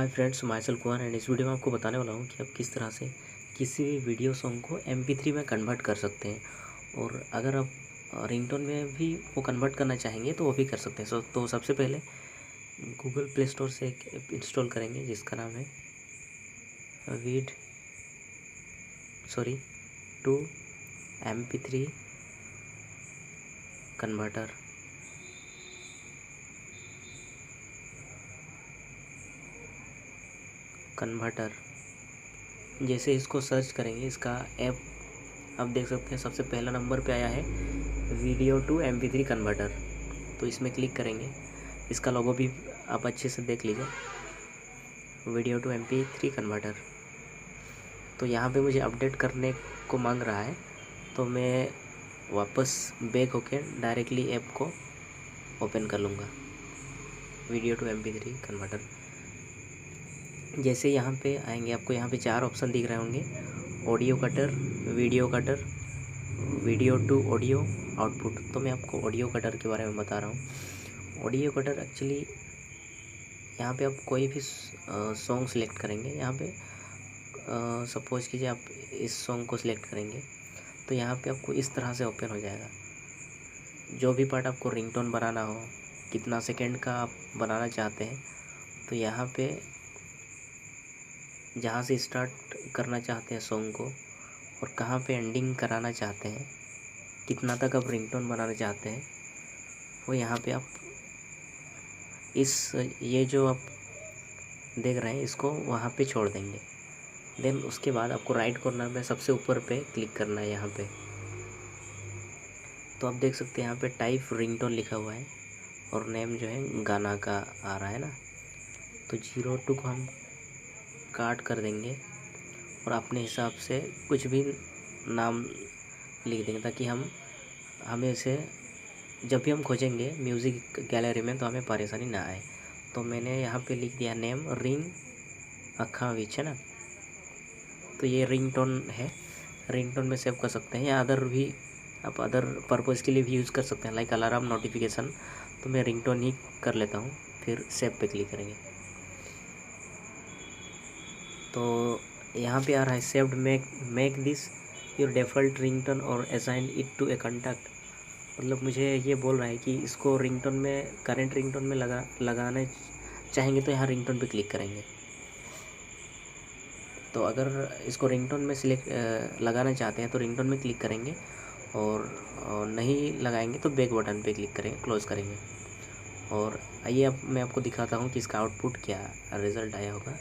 Hi friends, myself Kumar and इस video में आपको बताने वाला हूँ कि आप किस तरह से किसी भी वीडियो सॉन्ग को MP3 में कन्वर्ट कर सकते हैं। और अगर आप रिंगटोन में भी वो कन्वर्ट करना चाहेंगे तो वो भी कर सकते हैं। तो सबसे पहले गूगल प्ले स्टोर से एक ऐप इंस्टॉल करेंगे जिसका नाम है वीड टू MP3 कन्वर्टर। जैसे इसको सर्च करेंगे, इसका ऐप आप देख सकते हैं सबसे पहला नंबर पे आया है वीडियो टू MP3 कन्वर्टर। तो इसमें क्लिक करेंगे, इसका लोगो भी आप अच्छे से देख लीजिए, वीडियो टू MP3 कन्वर्टर। तो यहाँ पे मुझे अपडेट करने को मांग रहा है, तो मैं वापस बैक होके डायरेक्टली ऐप को ओपन कर लूँगा, वीडियो टू MP3 कन्वर्टर। जैसे यहाँ पे आएंगे, आपको यहाँ पे 4 ऑप्शन दिख रहे होंगे, audio cutter, video to audio output. तो मैं आपको ऑडियो कटर के बारे में बता रहा हूँ। ऑडियो कटर एक्चुअली यहाँ पे आप कोई भी सॉन्ग सेलेक्ट करेंगे। यहाँ पे सपोज कीजिए आप इस सॉन्ग को सिलेक्ट करेंगे, तो यहाँ पे आपको इस तरह से ओपन हो जाएगा। जो भी पार्ट आपको रिंगटोन बनाना हो, कितना सेकेंड का आप बनाना चाहते हैं, तो यहाँ पे जहाँ से स्टार्ट करना चाहते हैं सॉन्ग को और कहाँ पे एंडिंग कराना चाहते हैं, कितना तक आप रिंगटोन बनाना चाहते हैं, वो यहाँ पे आप ये जो आप देख रहे हैं इसको वहाँ पे छोड़ देंगे। देन उसके बाद आपको राइट कॉर्नर में सबसे ऊपर पे क्लिक करना है यहाँ पे। तो आप देख सकते हैं यहाँ पे टाइप रिंगटोन लिखा हुआ है और नेम जो है गाना का आ रहा है ना। तो 02 को हम काट कर देंगे और अपने हिसाब से कुछ भी नाम लिख देंगे, ताकि हमें इसे जब भी हम खोजेंगे म्यूज़िक गैलरी में तो हमें परेशानी ना आए। तो मैंने यहाँ पे लिख दिया नेम रिंग अखा विच, है ना। तो ये रिंगटोन है, रिंगटोन में सेव कर सकते हैं या आप अदर पर्पज़ के लिए भी यूज़ कर सकते हैं, लाइक अलार्म, नोटिफिकेशन। तो मैं रिंगटोन ही कर लेता हूँ, फिर सेव पे क्लिक करेंगे। तो यहाँ पे आ रहा है saved, make this your default ringtone और assign it to a contact. मतलब मुझे ये बोल रहा है कि इसको रिंगटोन में, करंट रिंगटोन में लगाना चाहेंगे तो यहाँ रिंगटोन पे क्लिक करेंगे। तो अगर इसको रिंगटोन में लगाना चाहते हैं तो रिंगटोन में क्लिक करेंगे, और नहीं लगाएंगे तो बैक बटन पे क्लिक करेंगे, क्लोज़ करेंगे। और आइए अब मैं आपको दिखाता हूँ कि इसका आउटपुट क्या रिज़ल्ट आया होगा।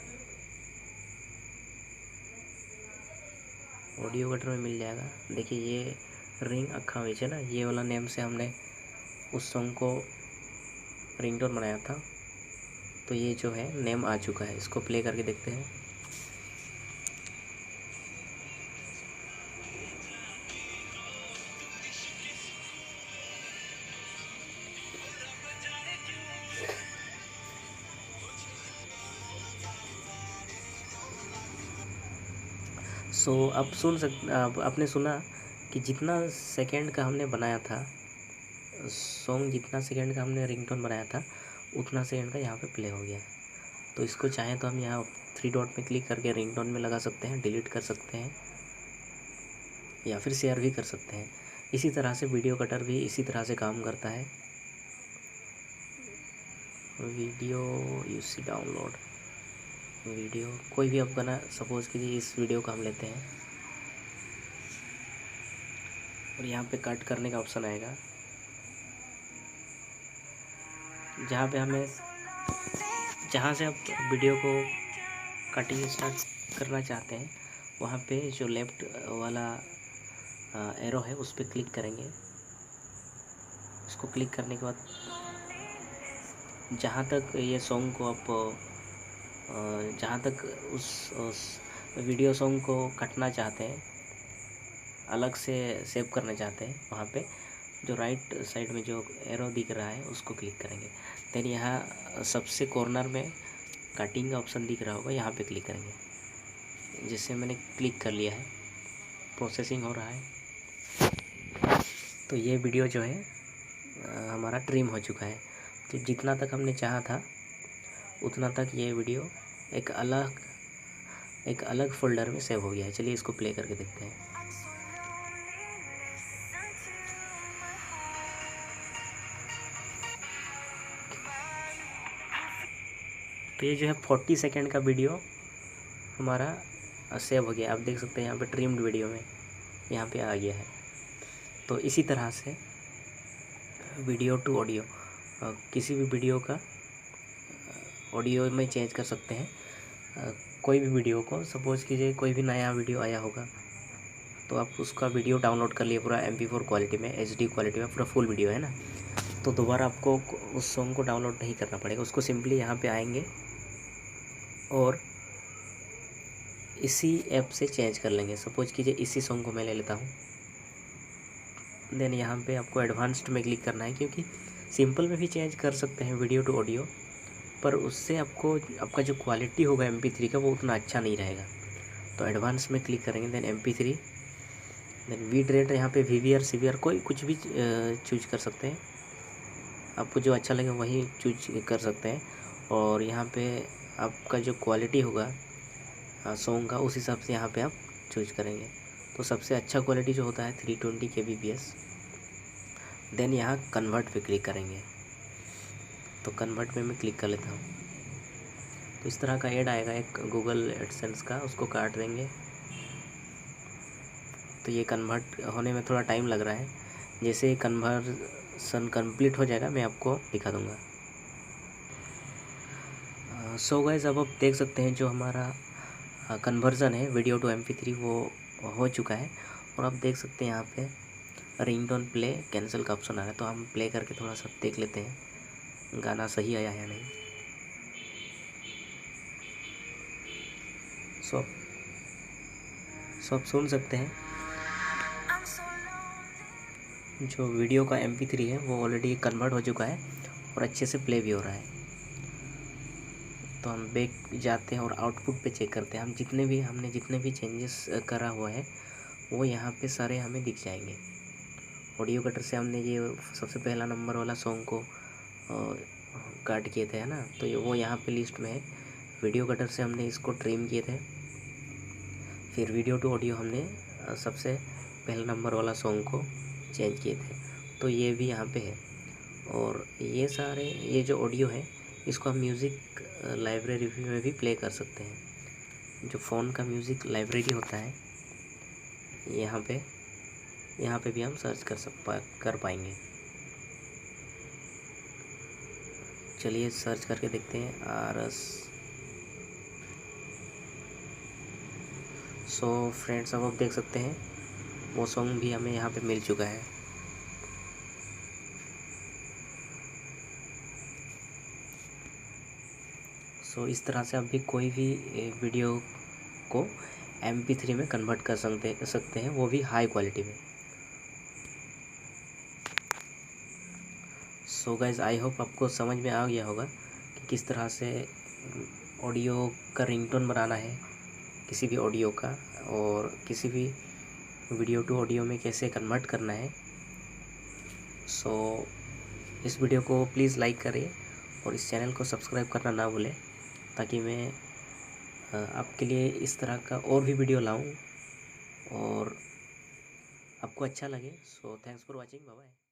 ऑडियो कटर में मिल जाएगा। देखिए ये रिंग अखा विच है ना, ये वाला नेम से हमने उस सॉन्ग को रिंगटोन बनाया था। तो ये जो है नेम आ चुका है, इसको प्ले करके देखते हैं। अब आपने सुना कि जितना सेकंड का हमने बनाया था सॉन्ग, जितना सेकंड का हमने रिंगटोन बनाया था, उतना सेकंड का यहाँ पे प्ले हो गया है। तो इसको चाहें तो हम यहाँ 3 डॉट में क्लिक करके रिंगटोन में लगा सकते हैं, डिलीट कर सकते हैं या फिर शेयर भी कर सकते हैं। इसी तरह से वीडियो कटर भी इसी तरह से काम करता है। वीडियो यूसी डाउनलोड, वीडियो कोई भी आप गाना, सपोज़ कीजिए इस वीडियो को हम लेते हैं और यहाँ पे कट करने का ऑप्शन आएगा, जहाँ से आप वीडियो को कटिंग स्टार्ट करना चाहते हैं, वहाँ पे जो लेफ़्ट वाला एरो है उस पर क्लिक करेंगे। उसको क्लिक करने के बाद जहाँ तक ये सॉन्ग को आप जहाँ तक उस वीडियो सॉन्ग को कटना चाहते हैं, अलग से सेव करना चाहते हैं, वहाँ पे जो राइट साइड में जो एरो दिख रहा है उसको क्लिक करेंगे। देन यहाँ सबसे कॉर्नर में कटिंग का ऑप्शन दिख रहा होगा, यहाँ पे क्लिक करेंगे। जिससे मैंने क्लिक कर लिया है, प्रोसेसिंग हो रहा है। तो ये वीडियो जो है हमारा ट्रिम हो चुका है। तो जितना तक हमने चाहा था उतना तक ये वीडियो एक अलग फोल्डर में सेव हो गया है। चलिए इसको प्ले करके देखते हैं। तो ये जो है 40 सेकेंड का वीडियो हमारा सेव हो गया। आप देख सकते हैं यहाँ पे ट्रिम्ड वीडियो में यहाँ पे आ गया है। तो इसी तरह से वीडियो टू ऑडियो किसी भी वीडियो का ऑडियो में चेंज कर सकते हैं। कोई भी वीडियो को सपोज़ कीजिए कोई भी नया वीडियो आया होगा तो आप उसका वीडियो डाउनलोड कर लिए पूरा MP4 क्वालिटी में, HD क्वालिटी में, पूरा फुल वीडियो है ना। तो दोबारा आपको उस सॉन्ग को डाउनलोड नहीं करना पड़ेगा। उसको सिंपली यहाँ पे आएंगे और इसी ऐप से चेंज कर लेंगे। सपोज कीजिए इसी सॉन्ग को मैं ले लेता हूँ। देन यहाँ पे आपको एडवांस्ड में क्लिक करना है, क्योंकि सिंपल में भी चेंज कर सकते हैं वीडियो टू ऑडियो, पर उससे आपका जो क्वालिटी होगा MP3 का वो उतना अच्छा नहीं रहेगा। तो एडवांस में क्लिक करेंगे, then MP3, than bit rate यहाँ पे VVR CVR कोई कुछ भी चूज कर सकते हैं। आपको जो अच्छा लगे वही चूज कर सकते हैं। और यहाँ पे आपका जो क्वालिटी होगा सॉन्ग का उस हिसाब से यहाँ पे आप चूज करेंगे। तो सबसे अच्छा क्वालिटी जो होता है 320 kbps। देन यहाँ कन्वर्ट पे क्लिक करेंगे। तो कन्वर्ट पे मैं क्लिक कर लेता हूँ। तो इस तरह का ऐड आएगा एक गूगल एडसेंस का, उसको काट देंगे। तो ये कन्वर्ट होने में थोड़ा टाइम लग रहा है। जैसे कन्वर्सन कंप्लीट हो जाएगा मैं आपको दिखा दूँगा। सो गाइस अब आप देख सकते हैं जो हमारा कन्वर्ज़न है वीडियो टू MP3 वो हो चुका है। और आप देख सकते हैं यहाँ पे रिंगटोन प्ले कैंसिल का ऑप्शन आ रहा है। तो हम प्ले करके थोड़ा सा देख लेते हैं गाना सही आया है नहीं। सो आप सुन सकते हैं जो वीडियो का MP3 है वो ऑलरेडी कन्वर्ट हो चुका है और अच्छे से प्ले भी हो रहा है। तो हम बैक जाते हैं और आउटपुट पे चेक करते हैं। हमने जितने भी चेंजेस करा हुआ है वो यहाँ पे सारे हमें दिख जाएंगे। ऑडियो कटर से हमने ये सबसे पहला नंबर वाला सॉन्ग को काट किए थे, है ना, तो वो यहाँ पे लिस्ट में है। वीडियो कटर से हमने इसको ट्रिम किए थे। फिर वीडियो टू ऑडियो हमने सबसे पहला नंबर वाला सॉन्ग को चेंज किए थे, तो ये भी यहाँ पे है। और ये जो ऑडियो है इसको हम म्यूज़िक लाइब्रेरी में भी प्ले कर सकते हैं। जो फ़ोन का म्यूज़िक लाइब्रेरी होता है यहाँ पे भी हम सर्च कर पाएंगे। चलिए सर्च करके देखते हैं RS। सो फ्रेंड्स अब आप देख सकते हैं वो सॉन्ग भी हमें यहाँ पे मिल चुका है। सो इस तरह से आप भी कोई भी वीडियो को MP3 में कन्वर्ट कर सकते हैं, वो भी हाई क्वालिटी में। सो गाइज आई होप आपको समझ में आ गया होगा कि किस तरह से ऑडियो का रिंगटोन बनाना है किसी भी ऑडियो का, और किसी भी वीडियो टू ऑडियो में कैसे कन्वर्ट करना है। सो इस वीडियो को प्लीज़ लाइक करें और इस चैनल को सब्सक्राइब करना ना भूलें, ताकि मैं आपके लिए इस तरह का और भी वीडियो लाऊं और आपको अच्छा लगे। So thanks for watching, bye bye.